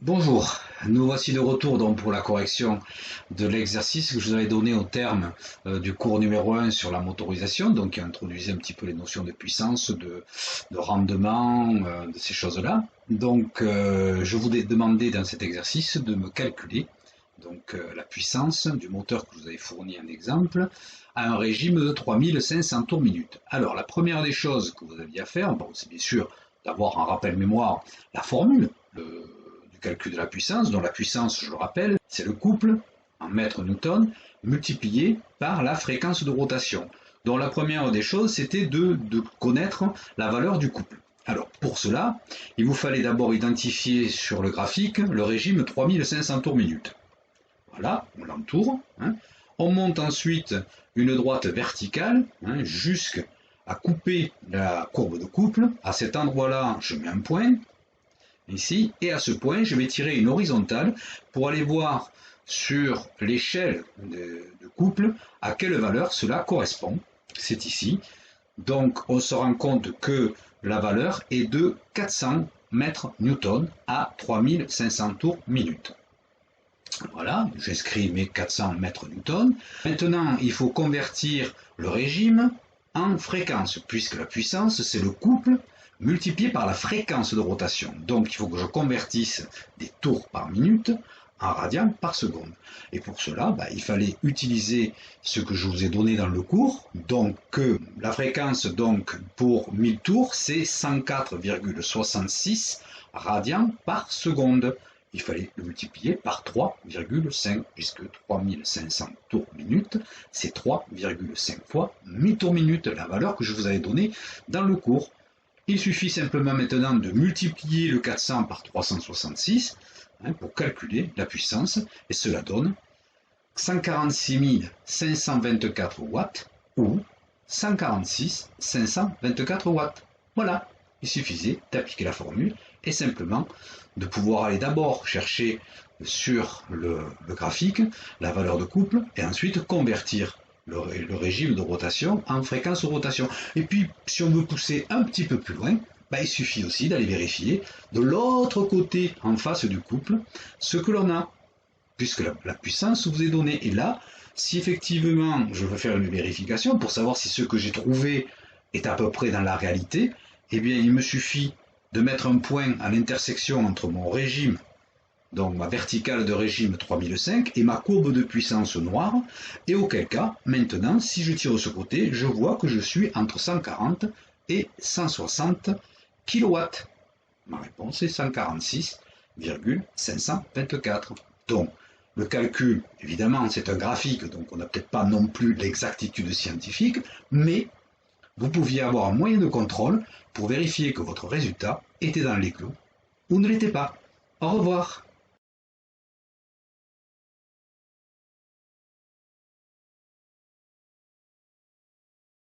Bonjour, nous voici de retour donc pour la correction de l'exercice que je vous avais donné au terme du cours numéro 1 sur la motorisation, donc qui introduisait un petit peu les notions de puissance, de rendement, de ces choses-là. Donc je vous ai demandé dans cet exercice de me calculer la puissance du moteur que je vous avais fourni un exemple à un régime de 3500 tours minute. Alors la première des choses que vous aviez à faire, bon, c'est bien sûr d'avoir en rappel mémoire la formule, du calcul de la puissance, dont la puissance, je le rappelle, c'est le couple en mètres newton multiplié par la fréquence de rotation. Donc la première des choses, c'était de connaître la valeur du couple. Alors pour cela, il vous fallait d'abord identifier sur le graphique le régime 3500 tours minute. Voilà, on l'entoure. On monte ensuite une droite verticale jusqu'à couper la courbe de couple. À cet endroit-là, je mets un point ici, et à ce point, je vais tirer une horizontale pour aller voir sur l'échelle de couple à quelle valeur cela correspond. C'est ici. Donc, on se rend compte que la valeur est de 400 mètres newton à 3500 tours minute. Voilà, j'inscris mes 400 mètres newton. Maintenant, il faut convertir le régime en fréquence, puisque la puissance, c'est le couple multiplié par la fréquence de rotation. Donc, il faut que je convertisse des tours par minute en radians par seconde. Et pour cela, il fallait utiliser ce que je vous ai donné dans le cours. Donc, la fréquence pour 1000 tours, c'est 104,66 radians par seconde. Il fallait le multiplier par 3,5, puisque 3500 tours minute, c'est 3,5 fois 1000 tours minute, la valeur que je vous avais donnée dans le cours. Il suffit simplement maintenant de multiplier le 400 par 366 pour calculer la puissance, et cela donne 146 524 watts ou 146 524 watts. Voilà, il suffisait d'appliquer la formule et simplement de pouvoir aller d'abord chercher sur le graphique la valeur de couple et ensuite convertir le régime de rotation en fréquence de rotation. Et puis, si on veut pousser un petit peu plus loin, il suffit aussi d'aller vérifier de l'autre côté, en face du couple, ce que l'on a, puisque la puissance vous est donnée. Et là, si effectivement je veux faire une vérification pour savoir si ce que j'ai trouvé est à peu près dans la réalité, eh bien il me suffit de mettre un point à l'intersection entre mon régime, donc ma verticale de régime 3005 et ma courbe de puissance noire, et auquel cas, maintenant, si je tire ce côté, je vois que je suis entre 140 et 160 kW. Ma réponse est 146,524. Donc, le calcul, évidemment, c'est un graphique, donc on n'a peut-être pas non plus l'exactitude scientifique, mais vous pouviez avoir un moyen de contrôle pour vérifier que votre résultat était dans les clous ou ne l'était pas. Au revoir.